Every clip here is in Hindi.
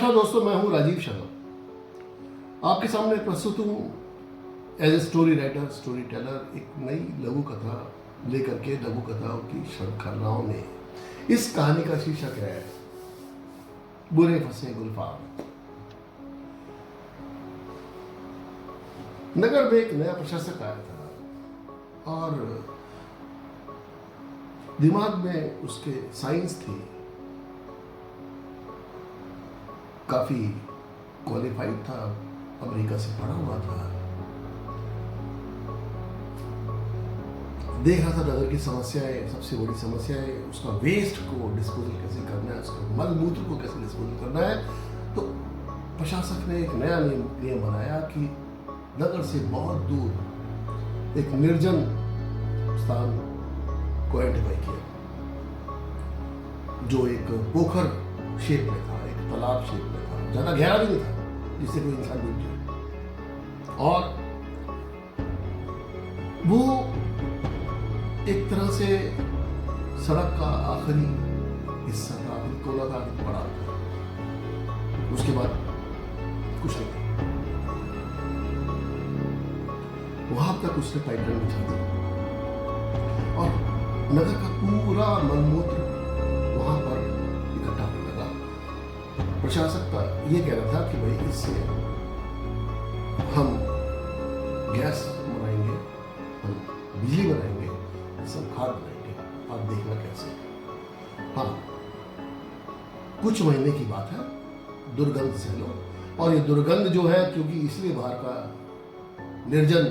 नमस्कार दोस्तों, मैं हूं राजीव शर्मा। आपके सामने प्रस्तुत हूं as a story writer, story teller, एक नई लघु कथा लेकर के लघु कथाओं की श्रृंखलाओं में। इस कहानी का शीर्षक है बुरे फंसे गुलफाम। नगर में एक नया प्रशासक आया था और दिमाग में उसके साइंस थी, काफी क्वालिफाइड था, अमेरिका से पढ़ा हुआ था, देख रहा था नगर की समस्याएं। सबसे बड़ी समस्या है उसका वेस्ट को डिस्पोजल कैसे करना है, उसका मल मूत्र को कैसे डिस्पोजल करना है। तो प्रशासक ने एक नया नियम बनाया कि नगर से बहुत दूर एक निर्जन स्थान को आइडेंटिफाई किया, जो एक पोखर शेप में था, एक तालाब शेप में था, ज्यादा गहरा भी नहीं था जिससे कोई इंसान डूब जाए। और वो एक तरह से सड़क का आखिरी हिस्सा था, आखिरी कोना था, आखिरी पड़ा था। उसके बाद कुछ नहीं था। वहां तक उसने पाइपलाइन बिछा दी और नगर का पूरा मलमूत्र वहां पर इकट्ठा होने लगा। प्रशासक का यह कहना था कि भाई इससे हम गैस बनाएंगे, हम बिजली बनाएंगे, इससे हम खाद बनाएंगे, आप देखना कैसे। हाँ, कुछ महीने की बात है, दुर्गंध सह लो। और ये दुर्गंध जो है, क्योंकि इसलिए बाहर का निर्जन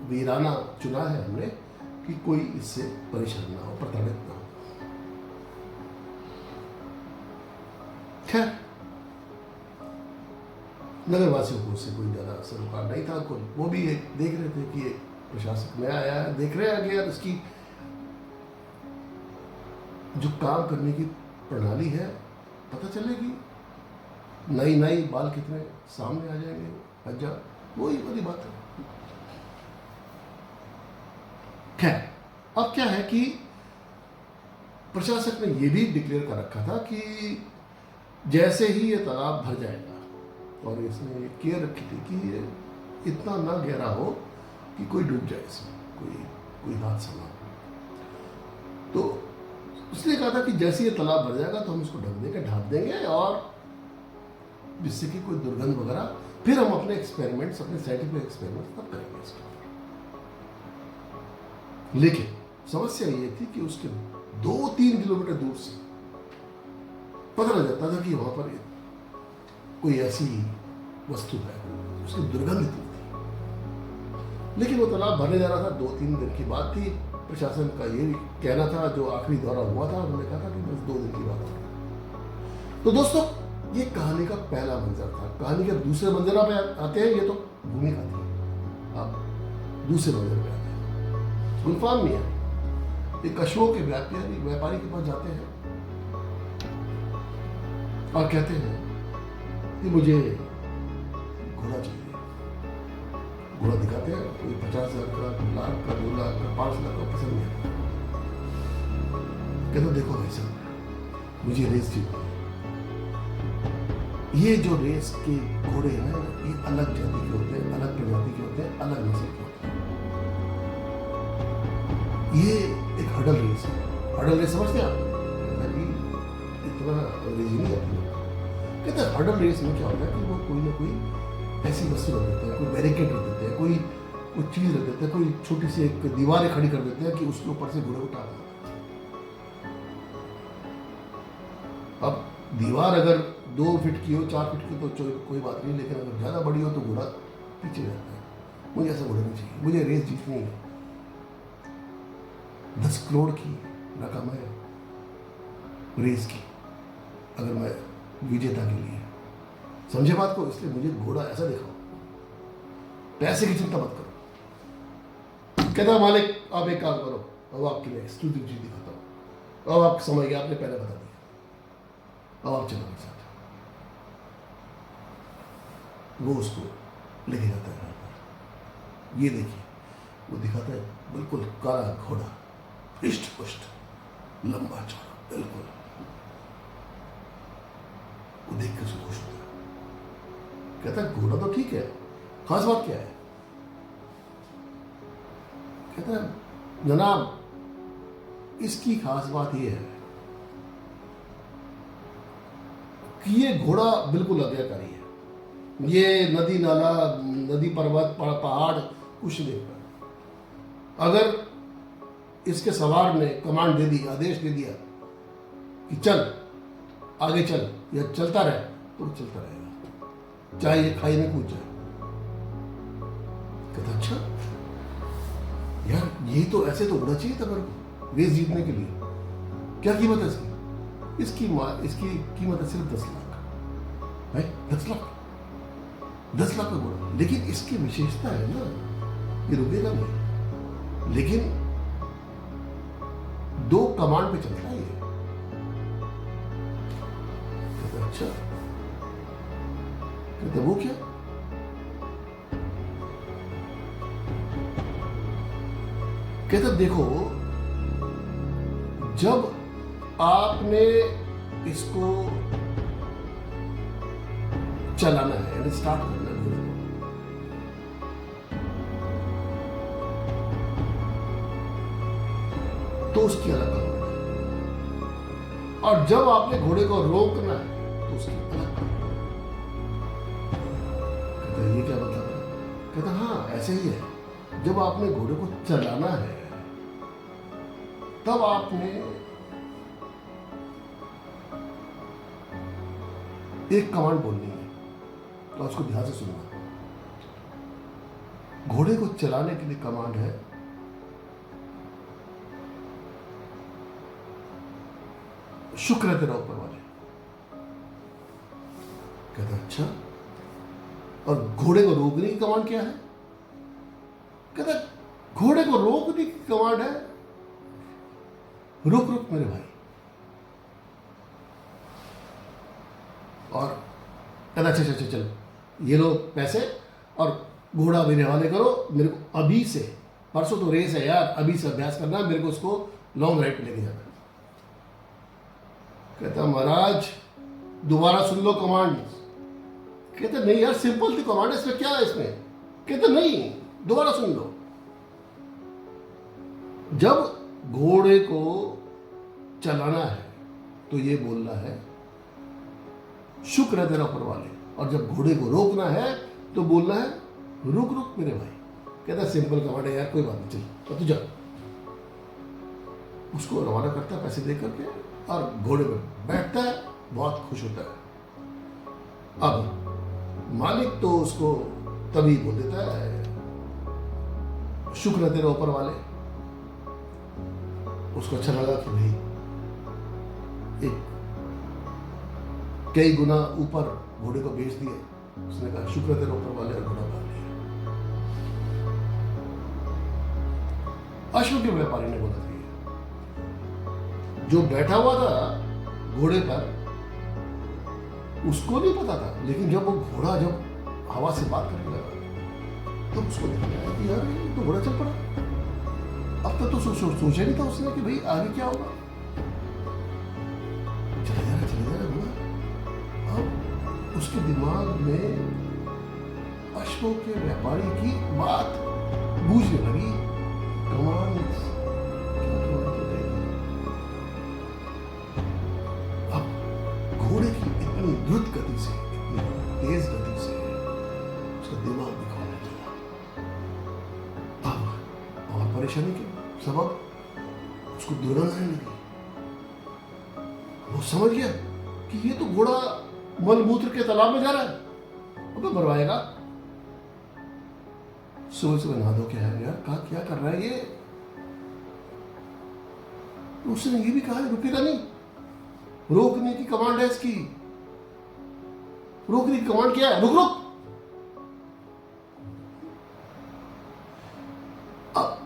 वीराना चुना है हमने कि कोई इससे परेशान ना हो, प्रताड़ित ना हो। खैर, नगरवासियों को उससे कोई ज्यादा सरोकार नहीं था। वो भी देख रहे थे कि एक प्रशासक नया आया है, देख रहे हैं कि यार इसकी जो काम करने की प्रणाली है पता चलेगी, नई नई बाल कितने सामने आ जाएंगे, अच्छा वही वाली बात है। खैर, अब क्या है कि प्रशासक ने यह भी डिक्लेयर कर रखा था कि जैसे ही ये तालाब भर जाएगा, और इसने केयर रखी थी कि ये इतना ना गहरा हो कि कोई डूब जाए, इसमें कोई हादसा ना हो। तो उसने कहा था कि जैसे ये तालाब भर जाएगा तो हम इसको ढक देंगे, ढाँप देंगे, और जिससे कि कोई दुर्गंध वगैरह, फिर हम अपने एक्सपेरिमेंट्स, अपने साइंटिफिक एक्सपेरिमेंट्स तब करेंगे इसको। लेकिन समस्या ये थी कि उसके 2-3 किलोमीटर दूर से पता लग जाता था कि वहां पर कोई ऐसी वस्तु है, उसकी दुर्गंध थी। लेकिन वो तालाब भरने जा रहा था, 2-3 दिन की बात थी। प्रशासन का ये कहना था, जो आखिरी दौरा हुआ था, उन्होंने कहा था कि बस 2 दिन की बात है। तो दोस्तों, ये कहानी का पहला मंजर था। कहानी के दूसरे मंजर पे आते हैं, ये तो भूमिका थी। अब दूसरे मंजर पे आते हैं। गुलफाम मियां एक कछुओं के व्यापारी के पास जाते हैं और कहते हैं कि मुझे घोड़ा चाहिए। घोड़ा दिखाते हैं, कोई 50,000 का, 1 लाख का, 2 लाख का, 5 लाख का, पसंद नहीं आता। कहते देखो भाई साहब, मुझे रेस चाहिए। ये जो रेस के घोड़े हैं, ये अलग जाति के होते हैं, अलग प्रजाति के होते हैं, अलग नस्ल के होते हैं। ये एक हडल रेस है। हडल रेस समझते हैं आप? इतना अंग्रेजी नहीं आती। कहते हैं हडल रेस में क्या होता है कि वो कोई ना कोई ऐसी वस्तु रख देते हैं, कोई बैरिकेड रख देते हैं, कोई चीज रख देते हैं, कोई छोटी सी एक दीवारें खड़ी कर देते हैं कि उसके ऊपर से घोड़े को टांग देते हैं। अब दीवार अगर 2 फीट की हो, 4 फीट की, तो कोई बात नहीं, लेकिन अगर ज्यादा बड़ी हो तो घोड़ा पीछे रहता है। मुझे ऐसा घोड़ा नहीं चाहिए, मुझे रेस जीतनी है। 10 करोड़ की रकम है रेस की, अगर मैं विजेता के लिए, समझे बात को। इसलिए मुझे घोड़ा ऐसा दिखाओ, पैसे की चिंता मत करो। कहता मालिक, आप एक काम करो, अब आपके लिए एक्सक्लूसिव चीज दिखाता हूं। अब आप समझ गए, आपने पहले बता दिया, अब आप चलो मेरे साथ। वो उसको लेके जाता है घर पर। ये देखिए, वो दिखाता है बिल्कुल काला घोड़ा, हृष्ट पुष्ट, लंबा चौड़ा, बिल्कुल। वो देख कर उसको खुश होता है। कहता है घोड़ा तो ठीक है, खास बात क्या है? कहता है जनाब इसकी खास बात यह है कि ये घोड़ा बिल्कुल आज्ञाकारी है, ये नदी नाला, नदी पर्वत पहाड़ कुछ नहीं कर। अगर इसके सवार ने कमांड दे दी, आदेश दे दिया कि चल आगे चल या चलता रहे, तो चलता रहेगा, चाहे ये खाई में कूद जाए। कहता अच्छा यार, ये तो ऐसे तो होना चाहिए था मेरे को रेस जीतने के लिए। क्या कीमत है इसकी? इसकी कीमत है सिर्फ 10 लाख। भाई 10 लाख, 10 लाख का घोड़ा। लेकिन इसकी विशेषता है ना, ये रुकेगा नहीं, लेकिन 2 कमांड पे चलता है ये। कहता अच्छा, कहता वो क्या? कहता देखो, जब आपने इसको चलाना है, यानी स्टार्ट करना है घोड़े को, तो उसकी अलग कमांड है, और जब आपने घोड़े को रोकना है तो उसकी अलग कमांड है। कहता ये क्या मतलब है? कहता हाँ ऐसे ही है, जब आपने घोड़े को चलाना है तब आपने एक कमांड बोलनी है, तो उसको ध्यान से सुनना। घोड़े को चलाने के लिए कमांड है शुक्र है तेरा ऊपर वाले। कहता अच्छा, और घोड़े को रोकने की कमांड क्या है? कहता घोड़े को रोकने की कमांड है रुक रुक मेरे भाई। और कहता अच्छा अच्छा चल, ये लो पैसे और घोड़ा मेरे हवाले करो, मेरे को अभी से, परसों तो रेस है यार, अभी से अभ्यास करना है, मेरे को उसको लॉन्ग राइड पे लेके जाना है। कहता महाराज दोबारा सुन लो कमांड। कहते नहीं यार सिंपल थी कमांड, इसमें क्या है इसमें? कहते नहीं दोबारा सुन लो। जब घोड़े को चलाना है तो ये बोलना है शुक्र है तेरा ऊपर वाले, और जब घोड़े को रोकना है तो बोलना है रुक रुक मेरे भाई। कहता सिंपल कमांड है यार, कोई बात नहीं, चल और तू जा। उसको रवाना करता है पैसे दे करके, और घोड़े पे बैठता है, बहुत खुश होता है। अब मालिक तो उसको तभी बोल देता है शुक्र है तेरे ऊपर वाले। उसको अच्छा लगा कि भाई एक कई गुना ऊपर घोड़े को बेच दिया। उसने कहा शुक्र है तेरे ऊपर वाले, और घोड़ा भाग लिया। अश्व के व्यापारी ने बोला था जो बैठा हुआ था घोड़े पर, उसको नहीं पता था, लेकिन जब वो घोड़ा जब हवा से बात करने लगा तो उसको देखने आया कि यार ये तो घोड़ा चल पड़ा। अब तक तो सोचा नहीं था उसने कि भाई आगे क्या होगा। चले जा रहा घोड़ा। अब उसके दिमाग में अश्वों के व्यापारी की बात गूंजने लगी। कमान घोड़े की इतनी द्रुत गति से, इतनी तेज गति से उसका दिमाग भी खोलने लगा। अब और परेशानी के सबब उसको दुर्गंध आने लगी। वो समझ गया कि ये तो घोड़ा मलमूत्र के तालाब में जा रहा है, अबे मरवाएगा। सुबह सुबह नहा धो के है यार, कहा क्या कर रहा है ये। उसने ये भी कहा रुकेगा नहीं, रोकने की कमांड है इसकी। रोकने की कमांड क्या है? रुक रुक। अब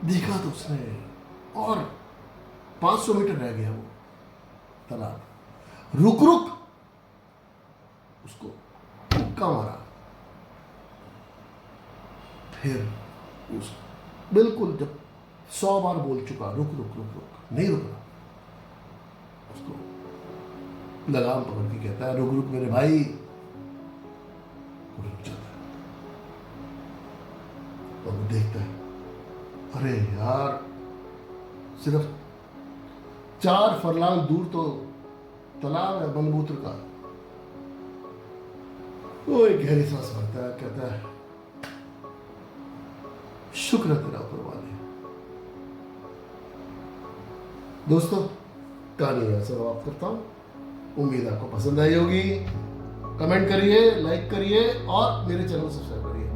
देखा तो उसने, और 500 मीटर रह गया वो तालाब। रुक रुक, उसको मुक्का मारा। फिर उस बिल्कुल जब 100 बार बोल चुका रुक रुक रुक रुक, नहीं रुक रहा, उसको लगाम पकड़ के कहता है रुक रुक मेरे भाई, देखता है, अरे यार, सिर्फ 4 फरलांग दूर तो तालाब है मलमूत्र का। वो एक गहरी सांस भरता है, कहता है शुक्र है तेरा ऊपर वाले। दोस्तों, कहानी यहाँ से समाप्त करता हूँ। उम्मीद आपको पसंद आई होगी। कमेंट करिए, लाइक करिए और मेरे चैनल को सब्सक्राइब करिए।